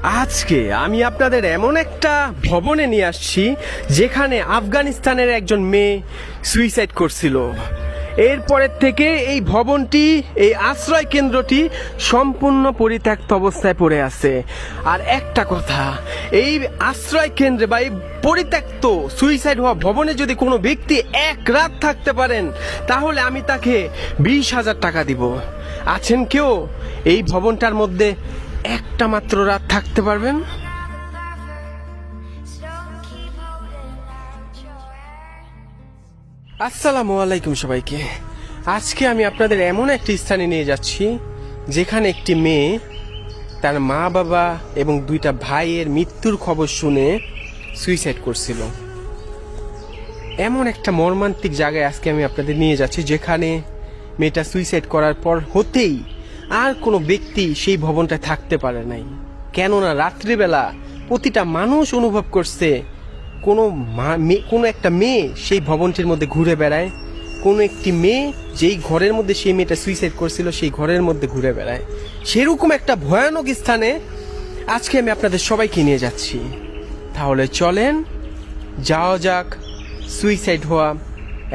আজকে আমি আপনাদের এমন একটা ভবনে নিয়ে আসছি যেখানে আফগানিস্তানের একজন মেয়ে সুইসাইড করছিল। এরপরের থেকে এই ভবনটি, এই আশ্রয় কেন্দ্রটি সম্পূর্ণ পরিত্যক্ত অবস্থায় পড়ে আছে। আর একটা কথা, এই আশ্রয় কেন্দ্রে বা এই পরিত্যক্ত সুইসাইড হওয়া ভবনে যদি কোনো ব্যক্তি এক রাত থাকতে পারেন তাহলে আমি তাকে 20,000 টাকা দিব। আছেন কেউ এই ভবনটার মধ্যে একটা মাত্র রাত থাকতে পারবেন? আসসালামু আলাইকুম সবাইকে। আজকে আমি আপনাদের এমন একটি স্থানে নিয়ে যাচ্ছি যেখানে একটি মেয়ে তার মা বাবা এবং 2টা ভাইয়ের মৃত্যুর খবর শুনে সুইসাইড করছিল। এমন একটা মর্মান্তিক জায়গায় আজকে আমি আপনাদের নিয়ে যাচ্ছি যেখানে মেয়েটা সুইসাইড করার পর হতেই আর কোনো ব্যক্তি সেই ভবনটায় থাকতে পারে নাই। কেননা রাত্রিবেলা প্রতিটা মানুষ অনুভব করছে কোনো একটা মেয়ে সেই ভবনটির মধ্যে ঘুরে বেড়ায়, কোনো একটি মেয়ে যেই ঘরের মধ্যে সেই মেয়েটা সুইসাইড করছিল সেই ঘরের মধ্যে ঘুরে বেড়ায়। সেরকম একটা ভয়ানক স্থানে আজকে আমি আপনাদের সবাইকে নিয়ে যাচ্ছি। তাহলে চলেন যাওয়া যাক সুইসাইড হওয়া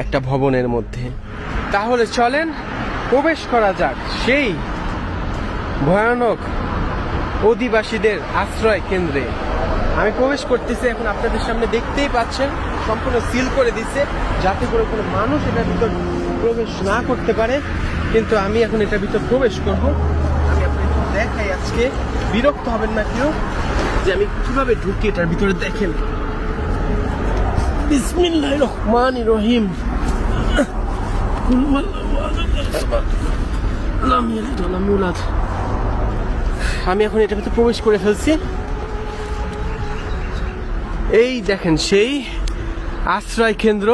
একটা ভবনের মধ্যে। তাহলে চলেন প্রবেশ করা যাক সেই ভয়ানক অধিবাসীদের আশ্রয় কেন্দ্রে। আমি প্রবেশ করতেছি, এখন আপনাদের সামনে দেখতেই পাচ্ছেন সম্পূর্ণ সিল করে দিচ্ছে যাতে করে কোনো মানুষ এটার ভিতর প্রবেশ না করতে পারে। কিন্তু আমি এখন এটার ভিতর প্রবেশ করব। আমি আপনাদের দেখাই, আজকে বিরক্ত হবেন না কেউ যে আমি কিভাবে ঢুকি এটার ভিতরে। দেখেন, বিসমিল্লাহির রহমানির রহিম। আমি এখন এটার ভিতরে প্রবেশ করে ফেলছি। এই দেখেন সেই আশ্রয় কেন্দ্র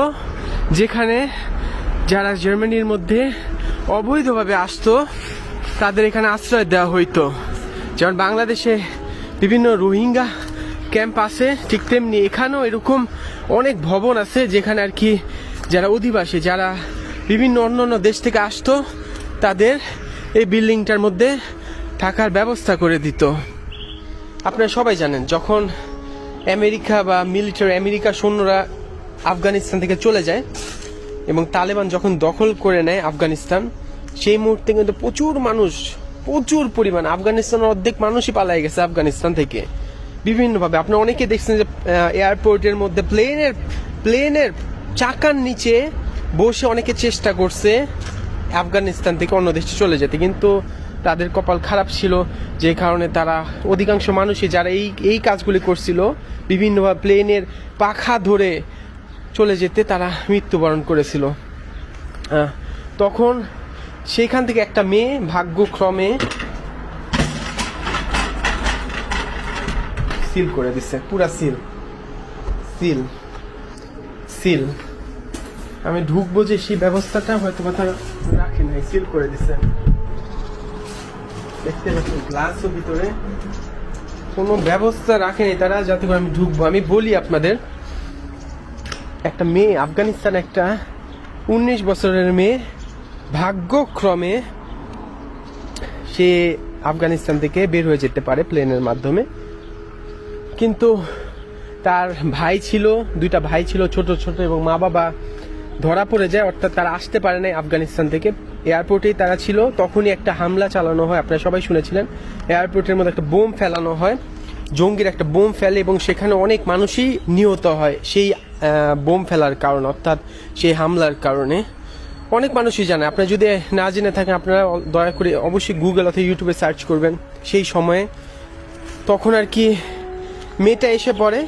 যেখানে যারা জার্মানির মধ্যে অবৈধভাবে আসতো তাদের এখানে আশ্রয় দেওয়া হইতো। যেমন বাংলাদেশে বিভিন্ন রোহিঙ্গা ক্যাম্প আছে, ঠিক তেমনি এখানেও এরকম অনেক ভবন আছে যেখানে আর কি যারা অধিবাসী, যারা বিভিন্ন অন্য দেশ থেকে আসতো তাদের এই বিল্ডিংটার মধ্যে থাকার ব্যবস্থা করে দিত। আপনারা সবাই জানেন যখন আমেরিকা বা আমেরিকা সৈন্যরা আফগানিস্তান থেকে চলে যায় এবং তালেবান যখন দখল করে নেয় আফগানিস্তান, সেই মুহূর্তে কিন্তু প্রচুর পরিমাণ আফগানিস্তানের অর্ধেক মানুষই পালাই গেছে আফগানিস্তান থেকে বিভিন্নভাবে। আপনারা অনেকে দেখছেন যে এয়ারপোর্টের মধ্যে প্লেনের চাকার নিচে বসে অনেকে চেষ্টা করছে আফগানিস্তান থেকে অন্য দেশে চলে যেতে, কিন্তু তাদের কপাল খারাপ ছিল যে কারণে তারা অধিকাংশ মানুষই যারা এই কাজগুলি করছিল বিভিন্নভাবে প্লেনের পাখা ধরে চলে যেতে তারা মৃত্যুবরণ করেছিল। তখন সেইখান থেকে একটা মেয়ে ভাগ্যক্রমে সিল করে দিচ্ছে, পুরা সিল। আমি ঢুকবো যে সেই ব্যবস্থাটা হয়তো বা তারা রাখে নাই, সিল করে দিচ্ছে। দেখতে পাচ্ছেন গ্লাসও ভিতরে কোনো ব্যবস্থা রাখেনি তারা যাতে করে আমি ঢুকবো। আমি বলি আপনাদের, একটা মেয়ে আফগানিস্তান, একটা 19 বছরের মেয়ে ভাগ্যক্রমে সে আফগানিস্তান থেকে বের হয়ে যেতে পারে প্লেনের মাধ্যমে, কিন্তু তার ভাই ছিল, 2টা ভাই ছিল ছোট এবং মা বাবা ধরা পড়ে যায়, অর্থাৎ তারা আসতে পারে নাই আফগানিস্তান থেকে। এয়ারপোর্টেই তারা ছিল, তখনই একটা হামলা চালানো হয়, আপনারা সবাই শুনেছিলেন। এয়ারপোর্টের মধ্যে একটা বোম ফেলানো হয়, জঙ্গির একটা বোম ফেলে এবং সেখানে অনেক মানুষই নিহত হয় সেই বোম ফেলার কারণে, অর্থাৎ সেই হামলার কারণে। অনেক মানুষই জানে, আপনারা যদি না জেনে থাকেন আপনারা দয়া করে অবশ্যই গুগল অথবা ইউটিউবে সার্চ করবেন। সেই সময়ে তখন আর কি মেয়েটা এসে পড়ে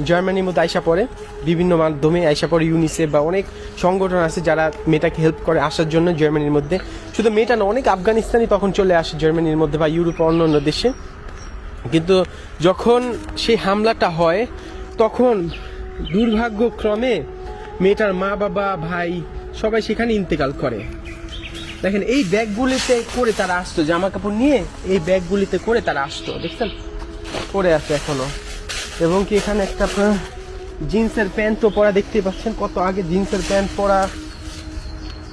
জার্মানির মধ্যে, আইসা পড়ে বিভিন্ন মাধ্যমে, আইসা পড়ে ইউনিসেফ বা অনেক সংগঠন আছে যারা মেয়েটাকে হেল্প করে আসার জন্য জার্মানির মধ্যে। শুধু মেয়েটা না, অনেক আফগানিস্তানি তখন চলে আসে জার্মানির মধ্যে বা ইউরোপ অন্য দেশে। কিন্তু যখন সেই হামলাটা হয় তখন দুর্ভাগ্যক্রমে মেয়েটার মা বাবা ভাই সবাই সেখানে ইন্তেকাল করে। দেখেন এই ব্যাগগুলিতে করে তারা আসতো, জামা কাপড় নিয়ে এই ব্যাগগুলিতে করে তারা আসতো, দেখছেন পরে আছে এখনো। এবং কি এখানে একটা আপনার জিন্সের প্যান্টও পরা দেখতেই পাচ্ছেন, কত আগে জিন্সের প্যান্ট পরা,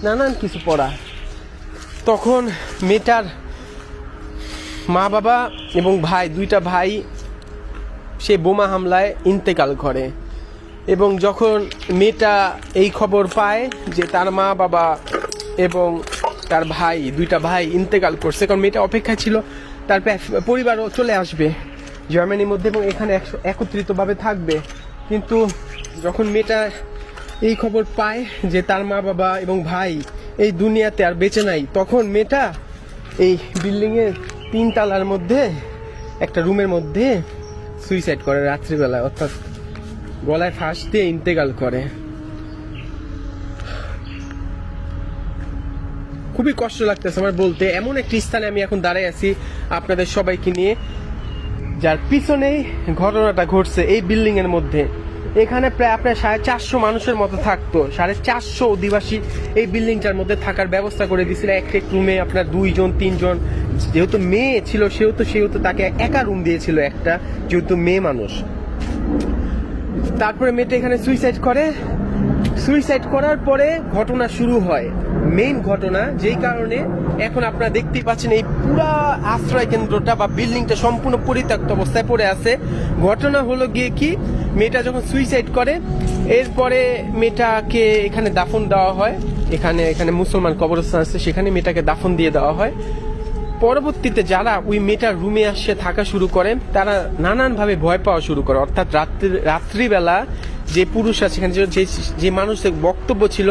নানান কিছু পরা। তখন মেয়েটার মা বাবা এবং ভাই, 2টা ভাই সে বোমা হামলায় ইন্তেকাল করে। এবং যখন মেয়েটা এই খবর পায় যে তার মা বাবা এবং তার ভাই, দুইটা ভাই ইন্তেকাল করছে, কারণ মেয়েটা অপেক্ষায় ছিল তার পরিবারও চলে আসবে জার্মানির মধ্যে এবং এখানে একত্রিতভাবে থাকবে। কিন্তু যখন মেয়েটা এই খবর পায় যে তার মা বাবা এবং ভাই এই দুনিয়াতে আর বেঁচে নাই, তখন মেয়েটা এই বিল্ডিংয়ের 3 তলার মধ্যে একটা রুমের মধ্যে সুইসাইড করে রাত্রিবেলায়, অর্থাৎ গলায় ফাঁস দিয়ে ইন্তেকাল করে। খুবই কষ্ট লাগতেছে আমার বলতে। এমন একটি স্থানে আমি এখন দাঁড়াই আছি আপনাদের সবাইকে নিয়ে, যার পিছনেই ঘটনাটা ঘটছে এই বিল্ডিং এর মধ্যে। এখানে প্রায় আপনার 450 মানুষের মতো থাকতো, 450 অধিবাসী এই বিল্ডিংটার মধ্যে থাকার ব্যবস্থা করে দিয়েছিল। এক রুমে আপনার 2 জন 3 জন, যেহেতু মেয়ে ছিল সেহেতু তাকে একা রুম দিয়েছিল একটা, যেহেতু মেয়ে মানুষ। তারপরে মেয়েটা এখানে সুইসাইড করে। সুইসাইড করার পরে ঘটনা শুরু হয়, মেইন ঘটনা, যেই কারণে এখন আপনারা দেখতেই পাচ্ছেন এই পুরা আশ্রয় কেন্দ্রটা বা বিল্ডিংটা সম্পূর্ণ পরিত্যক্ত অবস্থায় পড়ে আছে। ঘটনা হলো গিয়ে কি, মেয়েটা যখন সুইসাইড করে এরপরে মেয়েটাকে এখানে দাফন দেওয়া হয়। এখানে মুসলমান কবরস্থান আছে, সেখানে মেয়েটাকে দাফন দিয়ে দেওয়া হয়। পরবর্তীতে যারা ওই মেয়েটার রুমে আসে থাকা শুরু করে তারা নানানভাবে ভয় পাওয়া শুরু করে, অর্থাৎ রাত্রিবেলা যে পুরুষরা সেখানে যে মানুষের বক্তব্য ছিল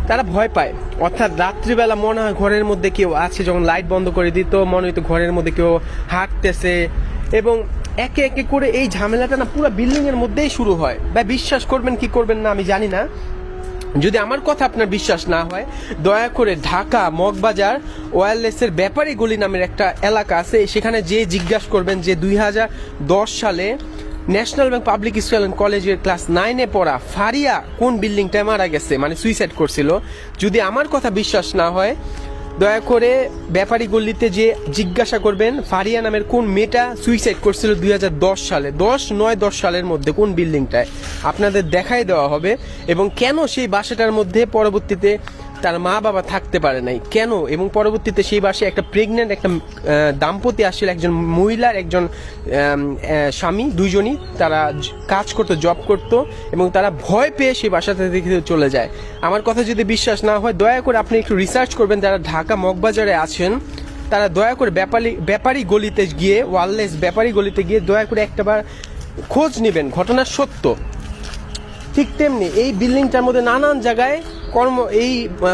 তারা ভয় পায়। অর্থাৎ রাত্রিবেলা মনে হয় ঘরের মধ্যে কেউ আছে, যখন লাইট বন্ধ করে দিত মনে হইতো ঘরের মধ্যে কেউ হাঁটতেছে। এবং একে একে করে এই ঝামেলাটা না পুরো বিল্ডিং এর মধ্যেই শুরু হয়। বা বিশ্বাস করবেন কি করবেন না আমি জানি না, যদি আমার কথা আপনার বিশ্বাস না হয় দয়া করে ঢাকা মগবাজার ওয়্যারলেসের ব্যাপারী গলি নামের একটা এলাকা আছে, সেখানে যে জিজ্ঞাসা করবেন যে 2010 সালে national bank public school and কলেজের ক্লাস 9-এ পড়া ফারিয়া কোন বিল্ডিংটায় মারা গেছে, মানে সুইসাইড করছিল। যদি আমার কথা বিশ্বাস না হয় দয়া করে ব্যাপারী গল্লিতে যে জিজ্ঞাসা করবেন ফারিয়া নামের কোন মেয়েটা সুইসাইড করছিল 2010 সালে, 10 সালের মধ্যে কোন বিল্ডিংটায়, আপনাদের দেখাই দেওয়া হবে। এবং কেন সেই বাসাটার মধ্যে পরবর্তীতে তার মা বাবা থাকতে পারে নাই, কেন, এবং পরবর্তীতে সেই বাসায় একটা প্রেগনেন্ট একটা দাম্পতি আসছিল, একজন মহিলার একজন স্বামী, দুইজনই তারা কাজ করতো, জব করতো, এবং তারা ভয় পেয়ে সেই বাসাতে থেকে চলে যায়। আমার কথা যদি বিশ্বাস না হয় দয়া করে আপনি একটু রিসার্চ করবেন, যারা ঢাকা মগবাজারে আছেন তারা দয়া করে ব্যাপারী গলিতে গিয়ে, ওয়্যারলেস ব্যাপারী গলিতে গিয়ে দয়া করে একটাবার খোঁজ নেবেন, ঘটনার সত্য। ঠিক তেমনি এই বিল্ডিংটার মধ্যে নানান জায়গায় এই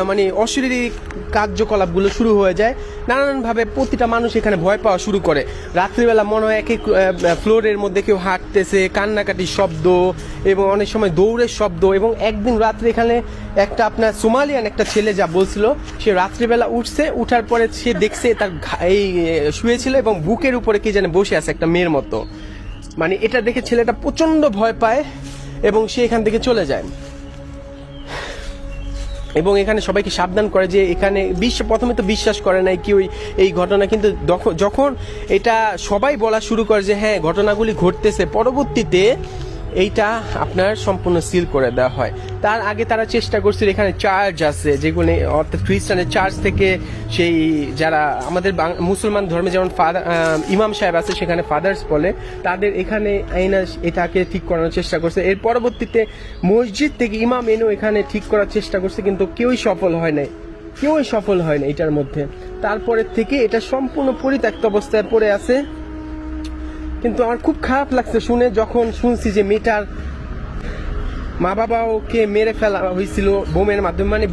মানে অশারীরিক কার্যকলাপগুলো শুরু হয়ে যায় নানানভাবে। প্রতিটা মানুষ এখানে ভয় পাওয়া শুরু করে। রাত্রিবেলা মনে হয় এক ফ্লোরের মধ্যে কেউ হাঁটতেছে, কান্নাকাটির শব্দ এবং অনেক সময় দৌড়ের শব্দ। এবং একদিন রাত্রে এখানে একটা আপনার সোমালিয়ান একটা ছেলে যা বলছিল, সে রাত্রিবেলা উঠছে, উঠার পরে সে দেখছে তার এই শুয়েছিল এবং বুকের উপরে কি জানে বসে আছে একটা মেয়ের মতো। মানে এটা দেখে ছেলেটা প্রচণ্ড ভয় পায় এবং সে এখান থেকে চলে যায়। এবং এখানে সবাইকে সাবধান করে যে এখানে প্রথমে তো বিশ্বাস করে নাই কি এই ঘটনা, কিন্তু যখন এটা সবাই বলা শুরু করে যে হ্যাঁ ঘটনাগুলি ঘটতেছে, পরবর্তীতে এইটা আপনার সম্পূর্ণ সিল করে দেওয়া হয়। তার আগে তারা চেষ্টা করছিল, এখানে চার্চ আছে যেগুলো অর্থাৎ খ্রিস্টানের চার্চ থেকে সেই যারা আমাদের মুসলমান ধর্মে যেমন ইমাম সাহেব আছে সেখানে ফাদার্স বলে, তাদের এখানে আইনা এটাকে ঠিক করানোর চেষ্টা করছে। এর পরবর্তীতে মসজিদ থেকে ইমাম এনেও এখানে ঠিক করার চেষ্টা করছে, কিন্তু কেউই সফল হয় নাই, এটার মধ্যে। তারপরের থেকে এটা সম্পূর্ণ পরিত্যক্ত অবস্থায় পড়ে আছে। কিন্তু আমার খুব খারাপ লাগছে শুনে, যখন শুনছি যে মেয়েটার মা বাবা ওকে মেরে ফেলা হয়েছিল বোমের মাধ্যমে, মানে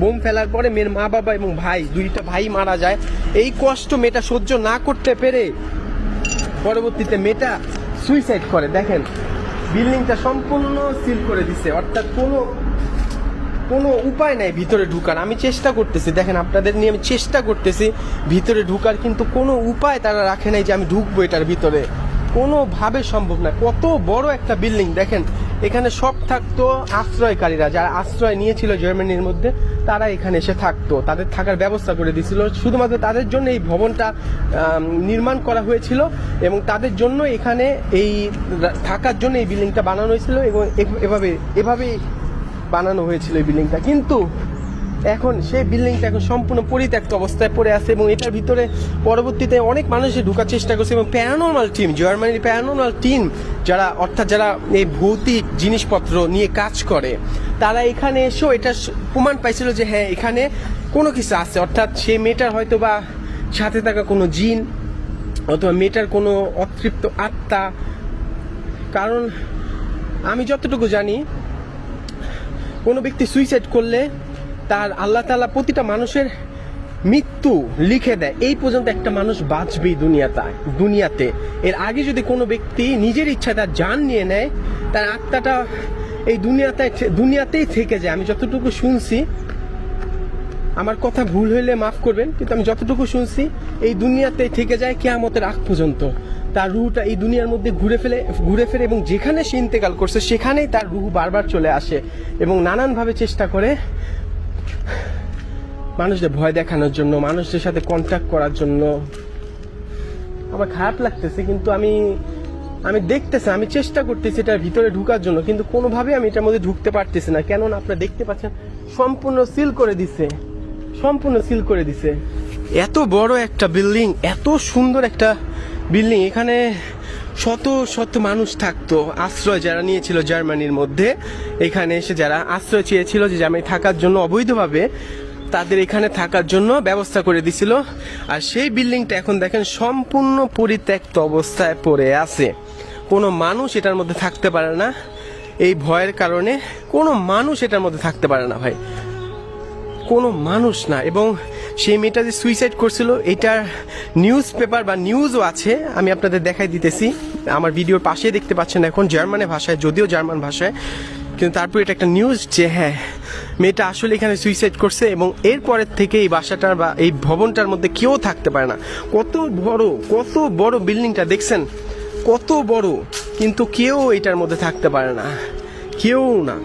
বোম ফেলার পরে মেয়ের মা বাবা এবং ভাই, দুইটা ভাই মারা যায়। এই কষ্ট মেয়েটা সহ্য না করতে পেরে পরবর্তীতে মেয়েটা সুইসাইড করে। দেখেন বিল্ডিংটা সম্পূর্ণ সিল করে দিছে, অর্থাৎ কোনো উপায় নাই ভিতরে ঢুকার। আমি চেষ্টা করতেছি, দেখেন আপনাদের নিয়ে আমি চেষ্টা করতেছি ভিতরে ঢুকার, কিন্তু কোনো উপায় তারা রাখে নাই যে আমি ঢুকবো এটার ভিতরে, কোনোভাবে সম্ভব না। কত বড় একটা বিল্ডিং দেখেন, এখানে সব থাকতো আশ্রয়কারীরা, যারা আশ্রয় নিয়েছিল জার্মানির মধ্যে, তারা এখানে এসে থাকতো, তাদের থাকার ব্যবস্থা করে দিয়েছিল। শুধুমাত্র তাদের জন্য এই ভবনটা নির্মাণ করা হয়েছিল এবং তাদের জন্য এখানে এই থাকার জন্য এই বিল্ডিংটা বানানো হয়েছিল এবং এভাবেই বানানো হয়েছিল এই বিল্ডিংটা। কিন্তু এখন সেই বিল্ডিংটা এখন সম্পূর্ণ পরিত্যক্ত অবস্থায় পড়ে আছে এবং এটার ভিতরে পরবর্তীতে অনেক মানুষই ঢোকার চেষ্টা করছে এবং প্যারানর্মাল টিম, জার্মানির প্যারানর্মাল টিম যারা অর্থাৎ যারা এই ভৌতিক জিনিসপত্র নিয়ে কাজ করে, তারা এখানে এসেও এটা প্রমাণ পাইছিল যে হ্যাঁ এখানে কোনো কিছু আছে, অর্থাৎ সেই মেয়েটার হয়তো বা সাথে থাকা কোনো জিন অথবা মেয়েটার কোনো অতৃপ্ত আত্মা। কারণ আমি যতটুকু জানি, কোনো ব্যক্তি সুইসাইড করলে তার আল্লাহ তাআলা প্রতিটা মানুষের মৃত্যু লিখে দেয়, এই পর্যন্ত একটা মানুষ বাঁচবেই দুনিয়াতে। এর আগে যদি কোনো ব্যক্তি নিজের ইচ্ছায় তার জান নিয়ে নেয়, তার আত্মাটা এই দুনিয়াতেই থেকে যায়। আমি যতটুকু শুনছি, আমার কথা ভুল হইলে মাফ করবেন, কিন্তু আমি যতটুকু শুনছি এই দুনিয়াতেই থেকে যায় কিয়ামতের আগ পর্যন্ত। তার রুহটা এই দুনিয়ার মধ্যে ঘুরে ফিরে এবং যেখানে সে ইন্তেকাল করছে সেখানেই তার রুহ বারবার চলে আসে এবং নানানভাবে চেষ্টা করে মানুষদের ভয় দেখানোর জন্য, মানুষদের সাথে কন্ট্যাক্ট করার জন্য। আমার খারাপ লাগতেছে, কিন্তু আমি দেখতেছি, আমি চেষ্টা করতেছি এটার ভিতরে ঢুকার জন্য, কিন্তু কোনোভাবে আমি এটার মধ্যে ঢুকতে পারতেছি না। কেননা আপনারা দেখতে পাচ্ছেন সম্পূর্ণ সিল করে দিছে। এত বড় একটা বিল্ডিং, এত সুন্দর একটা বিল্ডিং, এখানে শত শত মানুষ থাকতো, আশ্রয় যারা নিয়েছিল জার্মানির মধ্যে, এখানে এসে যারা আশ্রয় চেয়েছিল যে জার্মানি থাকার জন্য অবৈধভাবে, তাদের এখানে থাকার জন্য ব্যবস্থা করে দিছিল। আর সেই বিল্ডিংটা এখন দেখেন সম্পূর্ণ পরিত্যক্ত অবস্থায় পড়ে আছে। কোনো মানুষ এটার মধ্যে থাকতে পারে না, এই ভয়ের কারণে কোনো মানুষ এটার মধ্যে থাকতে পারে না ভাই, কোনো মানুষ না। এবং সেই মেয়েটা যে সুইসাইড করছিল, এটার নিউজ পেপার বা নিউজও আছে, আমি আপনাদের দেখাই দিতেছি। আমার ভিডিওর পাশে দেখতে পাচ্ছেন এখন জার্মান ভাষায়, যদিও জার্মান ভাষায়, কিন্তু তারপর এটা একটা নিউজ যে হ্যাঁ মেয়েটা আসলে এখানে সুইসাইড করছে। এবং এরপরের থেকে এই বাসাটার বা এই ভবনটার মধ্যে কেউ থাকতে পারে না। কত বড় বিল্ডিংটা দেখছেন, কত বড়, কিন্তু কেউ এটার মধ্যে থাকতে পারে না, কেউ না।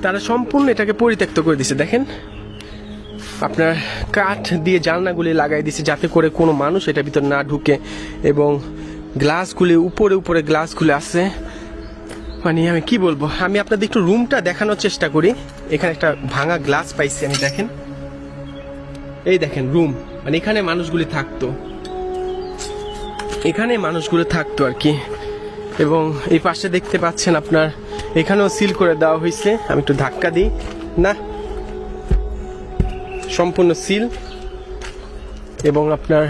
তারা সম্পূর্ণ এটাকে পরিত্যক্ত করে দিছে। দেখেন আপনার কাঠ দিয়ে জানলাগুলি লাগাই দিছে যাতে করে কোনো মানুষ এটার ভিতর না ঢুকে, এবং গ্লাসগুলি উপরে গ্লাসগুলি আছে। মানে আমি কি বলবো, আমি আপনাদের একটু রুমটা দেখানোর চেষ্টা করি। এখানে একটা ভাঙা গ্লাস পাইছি আমি, দেখেন, এই দেখেন রুম, মানে এখানে মানুষগুলি থাকতো আর কি। এবং এই পাশে দেখতে পাচ্ছেন আপনার এখানেও সিল করে দেওয়া হয়েছে। আমি একটু ধাক্কা দিই, না সম্পূর্ণ সিল। এবং আপনার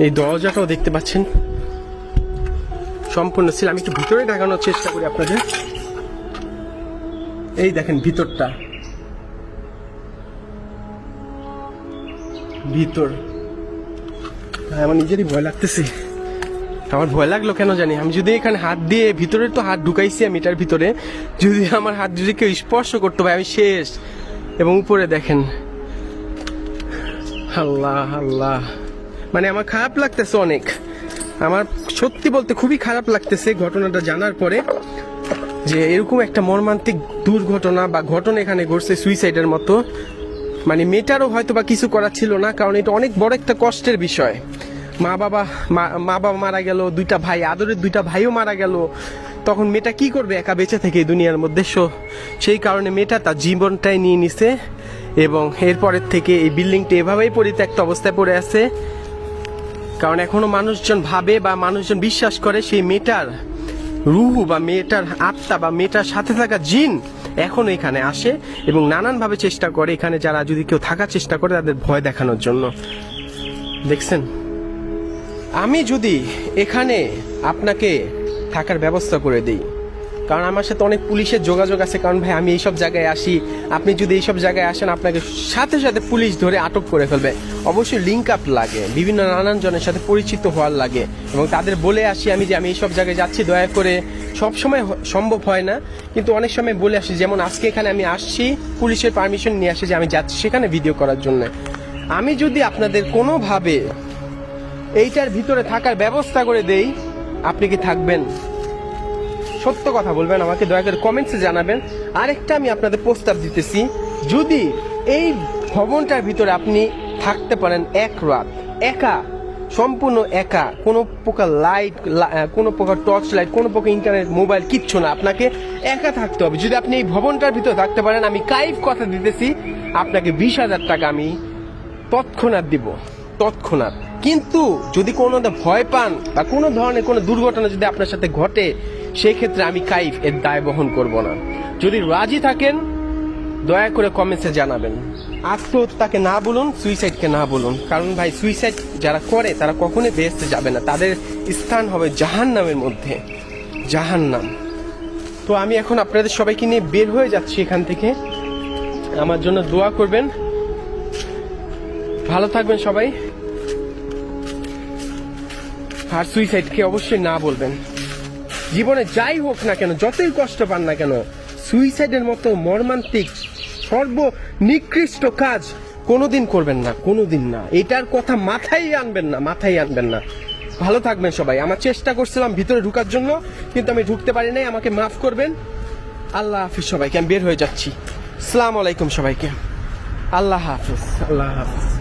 এই দরজাটাও দেখতে পাচ্ছেন সম্পূর্ণ সিল। আমি একটু ভিতরে দেখানোর চেষ্টা করি আপনাদের। এই দেখেন ভিতরটা, আমার নিজেরই ভয় লাগতেছে। আমার ভয় লাগলো কেন জানি, আমি যদি এখানে হাত দিয়ে ভিতরে তো হাত ঢুকাইছি আমি এটার ভিতরে, যদি আমার হাত যদি কেউ স্পর্শ করতে পারে আমি শেষ। এবং উপরে দেখেন, আল্লাহ, মানে আমার খারাপ লাগতেছে অনেক। আমার সত্যি বলতে খুবই খারাপ লাগতেছে ঘটনাটা জানার পরে, যে এরকম একটা মর্মান্তিক দুর্ঘটনা বা ঘটনা এখানে ঘটছে সুইসাইডের মতো। মানে মেয়েটারও হয়তো বা কিছু করার ছিল না, কারণ এটা অনেক বড় একটা কষ্টের বিষয়। মা বাবা মারা গেল, দুইটা ভাই, আদরের দুইটা ভাইও মারা গেল, তখন মেয়েটা কি করবে একা বেঁচে থেকে এই দুনিয়ার মধ্যে? সেই কারণে মেয়েটা তার জীবনটাই নিয়ে নিছে। এবং এরপরের থেকে এই বিল্ডিংটা এভাবেই পরিত্যক্ত অবস্থায় পড়ে আছে, কারণ এখনো মানুষজন ভাবে বা মানুষজন বিশ্বাস করে সেই মেয়েটার রুহু বা মেয়েটার আত্মা বা মেয়েটার সাথে থাকা জিন এখনো এখানে আসে এবং নানানভাবে চেষ্টা করে এখানে যারা যদি কেউ থাকার চেষ্টা করে তাদের ভয় দেখানোর জন্য। দেখছেন, আমি যদি এখানে আপনাকে থাকার ব্যবস্থা করে দিই, কারণ আমার সাথে অনেক পুলিশের যোগাযোগ আছে, কারণ ভাই আমি এইসব জায়গায় আসি, আপনি যদি এইসব জায়গায় আসেন আপনাকে সাথে সাথে পুলিশ ধরে আটক করে ফেলবে। অবশ্যই লিঙ্ক আপ লাগে, বিভিন্ন নানান জনের সাথে পরিচিত হওয়ার লাগে, এবং তাদের বলে আসি আমি যে আমি এইসব জায়গায় যাচ্ছি, দয়া করে। সব সময় সম্ভব হয় না, কিন্তু অনেক সময় বলে আসি। যেমন আজকে এখানে আমি আসছি, পুলিশের পারমিশন নিয়ে আসি যে আমি যাচ্ছি সেখানে ভিডিও করার জন্য। আমি যদি আপনাদের কোনোভাবে এইটার ভিতরে থাকার ব্যবস্থা করে দেই, আপনি কি থাকবেন? সত্য কথা বলবেন, আমাকে দয়া করে কমেন্টসে জানাবেন। আরেকটা আমি আপনাদের প্রস্তাব দিতেছি, যদি এই ভবনটার ভিতরে আপনি থাকতে পারেন এক রাত একা, সম্পূর্ণ একা, কোনো প্রকার লাইট, কোনো প্রকার টর্চ লাইট, কোনো প্রকার ইন্টারনেট, মোবাইল, কিচ্ছু না, আপনাকে একা থাকতে হবে। যদি আপনি এই ভবনটার ভিতরে থাকতে পারেন, আমি কাইফ কথা দিতেছি, আপনাকে 20,000 টাকা আমি তৎক্ষণাৎ দিব, তৎক্ষণাৎ। কিন্তু যদি কোনো ভয় পান বা কোনো ধরনের কোনো দুর্ঘটনা যদি আপনার সাথে ঘটে, সেই ক্ষেত্রে আমি কাইফ এর দায় বহন করব না। যদি রাজি থাকেন দয়া করে কমেন্টসে জানাবেন। আত্মহত্যাকে না বলুন, সুইসাইডকে না বলুন, কারণ ভাই সুইসাইড যারা করে তারা কখনোই বেহেশতে যাবে না, তাদের স্থান হবে জাহান্নামের মধ্যে, জাহান্নাম। তো আমি এখন আপনাদের সবাইকে নিয়ে বের হয়ে যাচ্ছি এখান থেকে। আমার জন্য দোয়া করবেন, ভালো থাকবেন সবাই, আর সুইসাইডকে অবশ্যই না বলবেন। জীবনে যাই হোক না কেন, যতই কষ্ট পান না কেন, সুইসাইডের মতো মর্মান্তিক সর্বনিকৃষ্ট কাজ কোনোদিন করবেন না, কোনোদিন না। এটার কথা মাথায় আনবেন না, মাথায় আনবেন না। ভালো থাকবেন সবাই। আমার চেষ্টা করছিলাম ভিতরে ঢুকার জন্য, কিন্তু আমি ঢুকতে পারি নাই, আমাকে মাফ করবেন। আল্লাহ হাফিজ সবাইকে, আমি বের হয়ে যাচ্ছি। আসসালামু আলাইকুম সবাইকে, আল্লাহ হাফিজ, আল্লাহ হাফিজ।